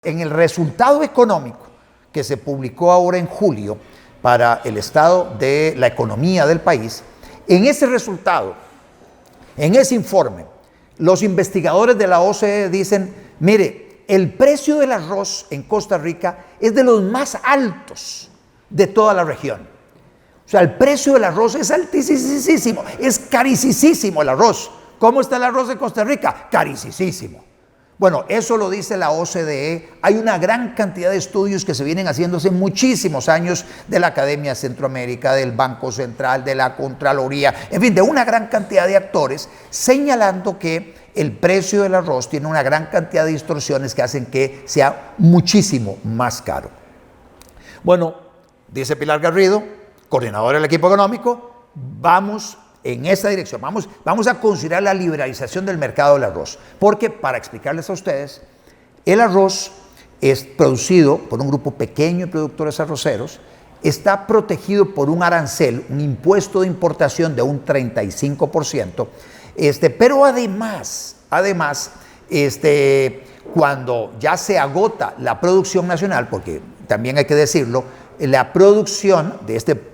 En el resultado económico que se publicó ahora en julio para el estado de la economía del país, en ese resultado, en ese informe, los investigadores de la OCDE dicen, mire, el precio del arroz en Costa Rica es de los más altos de toda la región. O sea, el precio del arroz es altísimo, es carísimo el arroz. ¿Cómo está el arroz en Costa Rica? Carísimo. Bueno, eso lo dice la OCDE. Hay una gran cantidad de estudios que se vienen haciendo hace muchísimos años de la Academia Centroamérica, del Banco Central, de la Contraloría, en fin, de una gran cantidad de actores, señalando que el precio del arroz tiene una gran cantidad de distorsiones que hacen que sea muchísimo más caro. Bueno, dice Pilar Garrido, coordinadora del equipo económico, vamos en esta dirección, vamos a considerar la liberalización del mercado del arroz, porque para explicarles a ustedes, el arroz es producido por un grupo pequeño de productores arroceros, está protegido por un arancel, un impuesto de importación de un 35%, pero además, cuando ya se agota la producción nacional, porque también hay que decirlo, la producción de este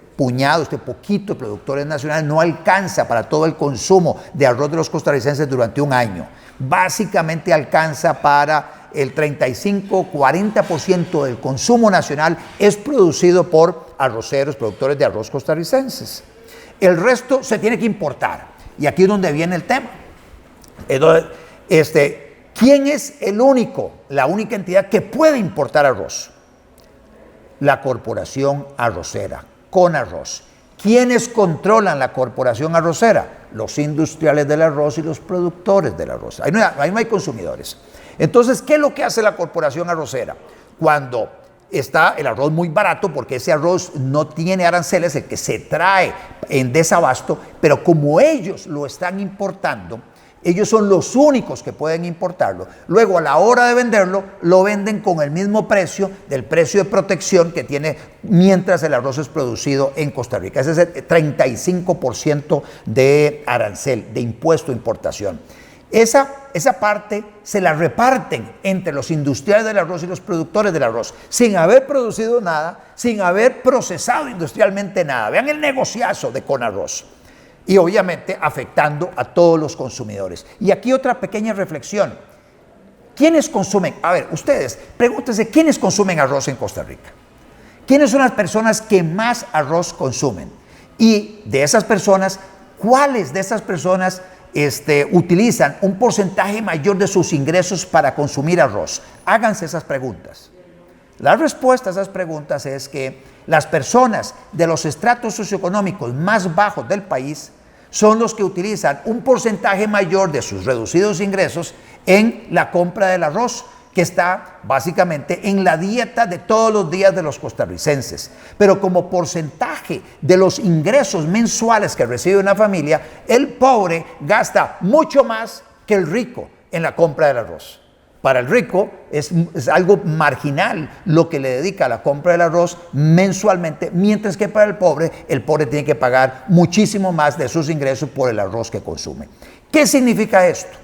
poquito de productores nacionales no alcanza para todo el consumo de arroz de los costarricenses durante un año. Básicamente alcanza para el 35-40% del consumo nacional es producido por arroceros, productores de arroz costarricenses. El resto se tiene que importar. Y aquí es donde viene el tema. Entonces, ¿quién es la única entidad que puede importar arroz? La Corporación Arrocera, Conarroz. ¿Quiénes controlan la corporación arrocera? Los industriales del arroz y los productores del arroz. Ahí no hay consumidores. Entonces, ¿qué es lo que hace la corporación arrocera? Cuando está el arroz muy barato, porque ese arroz no tiene aranceles, el que se trae en desabasto, pero como ellos lo están importando, ellos son los únicos que pueden importarlo. Luego, a la hora de venderlo, lo venden con el mismo precio del precio de protección que tiene mientras el arroz es producido en Costa Rica. Ese es el 35% de arancel, de impuesto de importación. Esa parte se la reparten entre los industriales del arroz y los productores del arroz, sin haber producido nada, sin haber procesado industrialmente nada. Vean el negociazo de Conarroz. Y obviamente afectando a todos los consumidores. Y aquí otra pequeña reflexión. ¿Quiénes consumen? A ver, ustedes, pregúntense, ¿quiénes consumen arroz en Costa Rica? ¿Quiénes son las personas que más arroz consumen? Y de esas personas, ¿cuáles de esas personas utilizan un porcentaje mayor de sus ingresos para consumir arroz? Háganse esas preguntas. La respuesta a esas preguntas es que las personas de los estratos socioeconómicos más bajos del país son los que utilizan un porcentaje mayor de sus reducidos ingresos en la compra del arroz, que está básicamente en la dieta de todos los días de los costarricenses. Pero como porcentaje de los ingresos mensuales que recibe una familia, el pobre gasta mucho más que el rico en la compra del arroz. Para el rico es algo marginal lo que le dedica a la compra del arroz mensualmente, mientras que para el pobre tiene que pagar muchísimo más de sus ingresos por el arroz que consume. ¿Qué significa esto?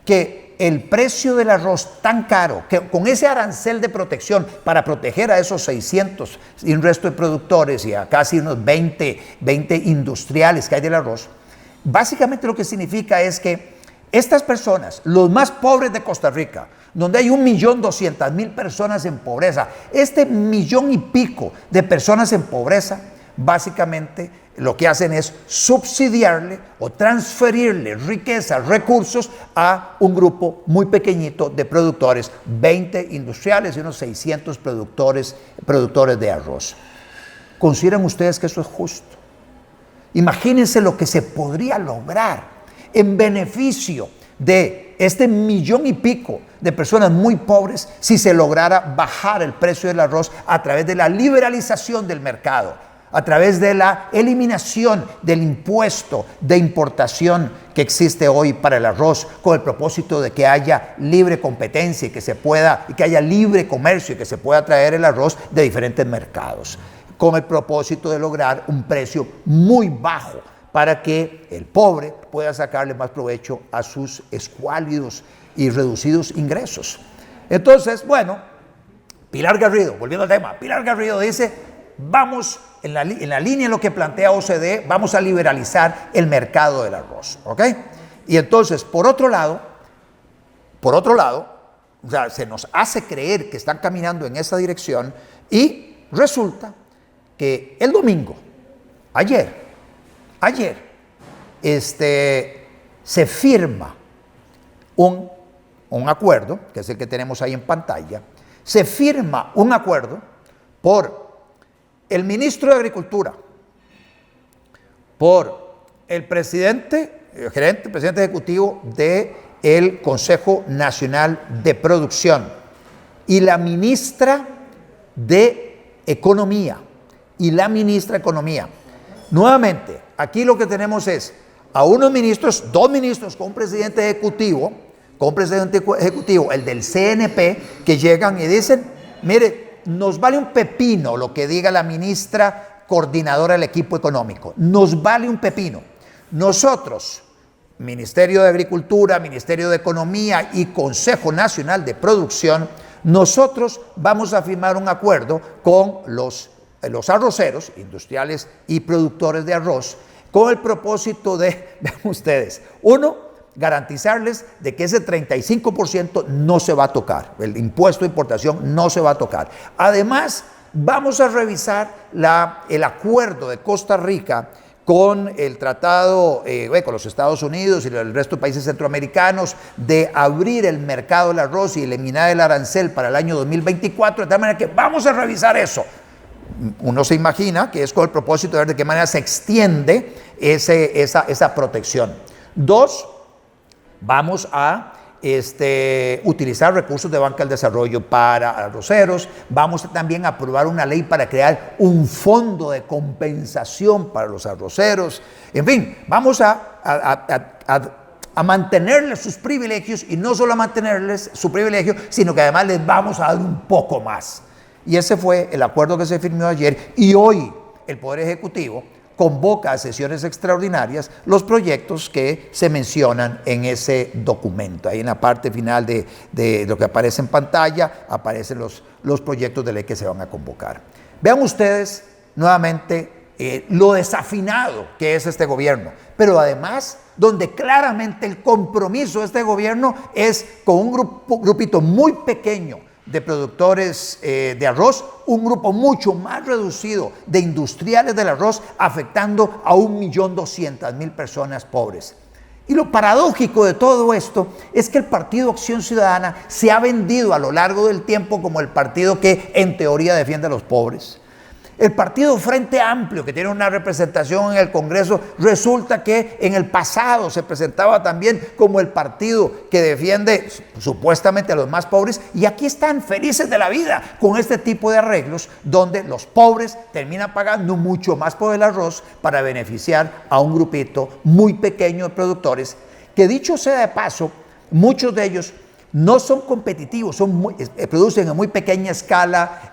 Que el precio del arroz tan caro, que con ese arancel de protección para proteger a esos 600 y un resto de productores y a casi unos 20 industriales que hay del arroz, básicamente lo que significa es que estas personas, los más pobres de Costa Rica, donde hay 1.200.000 personas en pobreza, 1,5 millones de personas en pobreza, básicamente lo que hacen es subsidiarle o transferirle riqueza, recursos a un grupo muy pequeñito de productores, 20 industriales y unos 600 productores de arroz. ¿Consideran ustedes que eso es justo? Imagínense lo que se podría lograr en beneficio de 1,5 millones de personas muy pobres si se lograra bajar el precio del arroz a través de la liberalización del mercado, a través de la eliminación del impuesto de importación que existe hoy para el arroz, con el propósito de que haya libre competencia y que haya libre comercio y que se pueda traer el arroz de diferentes mercados, con el propósito de lograr un precio muy bajo para que el pobre pueda sacarle más provecho a sus escuálidos y reducidos ingresos. Entonces, bueno, Pilar Garrido, volviendo al tema, Pilar Garrido dice, vamos, en la línea en lo que plantea OCDE, vamos a liberalizar el mercado del arroz, ¿ok? Y entonces, por otro lado, o sea, se nos hace creer que están caminando en esa dirección y resulta que el domingo, ayer, se firma un acuerdo, que es el que tenemos ahí en pantalla, se firma un acuerdo por el ministro de Agricultura, por el presidente ejecutivo del Consejo Nacional de Producción y la ministra de Economía. Nuevamente, aquí lo que tenemos es a dos ministros con un presidente ejecutivo, el del CNP, que llegan y dicen, mire, nos vale un pepino lo que diga la ministra coordinadora del equipo económico, nos vale un pepino. Nosotros, Ministerio de Agricultura, Ministerio de Economía y Consejo Nacional de Producción, nosotros vamos a firmar un acuerdo con los arroceros, industriales y productores de arroz, con el propósito de, vean ustedes, uno, garantizarles de que ese 35% no se va a tocar, el impuesto de importación no se va a tocar. Además, vamos a revisar el acuerdo de Costa Rica con el tratado con los Estados Unidos y el resto de países centroamericanos de abrir el mercado del arroz y eliminar el arancel para el año 2024, de tal manera que vamos a revisar eso. Uno se imagina que es con el propósito de ver de qué manera se extiende esa protección. Dos, vamos a utilizar recursos de banca del desarrollo para arroceros. Vamos también a aprobar una ley para crear un fondo de compensación para los arroceros. En fin, vamos a mantenerles sus privilegios, y no solo a mantenerles su privilegio, sino que además les vamos a dar un poco más. Y ese fue el acuerdo que se firmó ayer, y hoy el Poder Ejecutivo convoca a sesiones extraordinarias los proyectos que se mencionan en ese documento. Ahí en la parte final de lo que aparece en pantalla aparecen los proyectos de ley que se van a convocar. Vean ustedes nuevamente lo desafinado que es este gobierno, pero además donde claramente el compromiso de este gobierno es con un grupito muy pequeño de productores de arroz, un grupo mucho más reducido de industriales del arroz, afectando a 1.200.000 personas pobres. Y lo paradójico de todo esto es que el Partido Acción Ciudadana se ha vendido a lo largo del tiempo como el partido que en teoría defiende a los pobres. El partido Frente Amplio, que tiene una representación en el Congreso, resulta que en el pasado se presentaba también como el partido que defiende supuestamente a los más pobres, y aquí están felices de la vida con este tipo de arreglos donde los pobres terminan pagando mucho más por el arroz para beneficiar a un grupito muy pequeño de productores que, dicho sea de paso, muchos de ellos no son competitivos, producen en muy pequeña escala,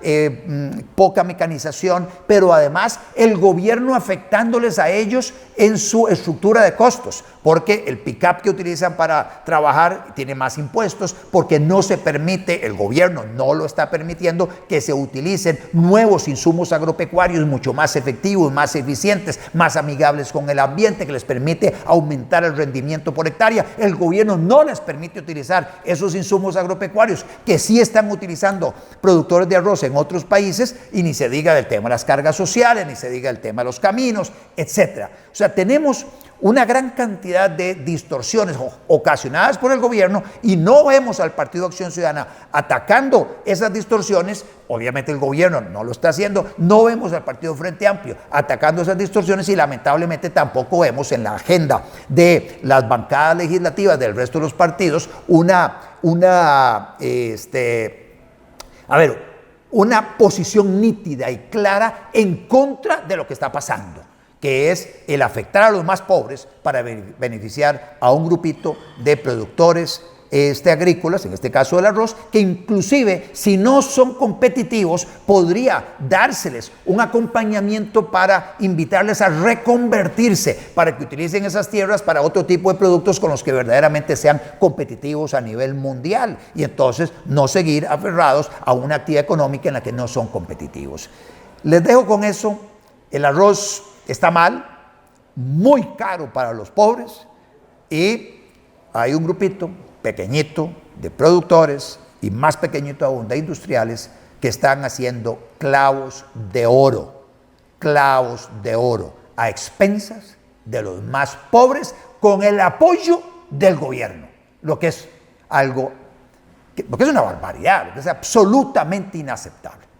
poca mecanización, pero además el gobierno afectándoles a ellos en su estructura de costos, porque el pick-up que utilizan para trabajar tiene más impuestos, porque no se permite, el gobierno no lo está permitiendo, que se utilicen nuevos insumos agropecuarios mucho más efectivos, más eficientes, más amigables con el ambiente, que les permite aumentar el rendimiento por hectárea. El gobierno no les permite utilizar esos insumos agropecuarios que sí están utilizando productores de arroz en otros países, y ni se diga del tema de las cargas sociales, ni se diga del tema de los caminos, etcétera. O sea, tenemos una gran cantidad de distorsiones ocasionadas por el gobierno, y no vemos al Partido Acción Ciudadana atacando esas distorsiones. Obviamente el gobierno no lo está haciendo. No vemos al Partido Frente Amplio atacando esas distorsiones, y lamentablemente tampoco vemos en la agenda de las bancadas legislativas del resto de los partidos una posición nítida y clara en contra de lo que está pasando, que es el afectar a los más pobres para beneficiar a un grupito de productores agrícolas, en este caso el arroz, que inclusive si no son competitivos, podría dárseles un acompañamiento para invitarles a reconvertirse, para que utilicen esas tierras para otro tipo de productos con los que verdaderamente sean competitivos a nivel mundial y entonces no seguir aferrados a una actividad económica en la que no son competitivos. Les dejo con eso. El arroz está mal, muy caro para los pobres, y hay un grupito pequeñito de productores y más pequeñito aún de industriales que están haciendo clavos de oro a expensas de los más pobres con el apoyo del gobierno, lo que es algo, lo que es una barbaridad, lo que es absolutamente inaceptable.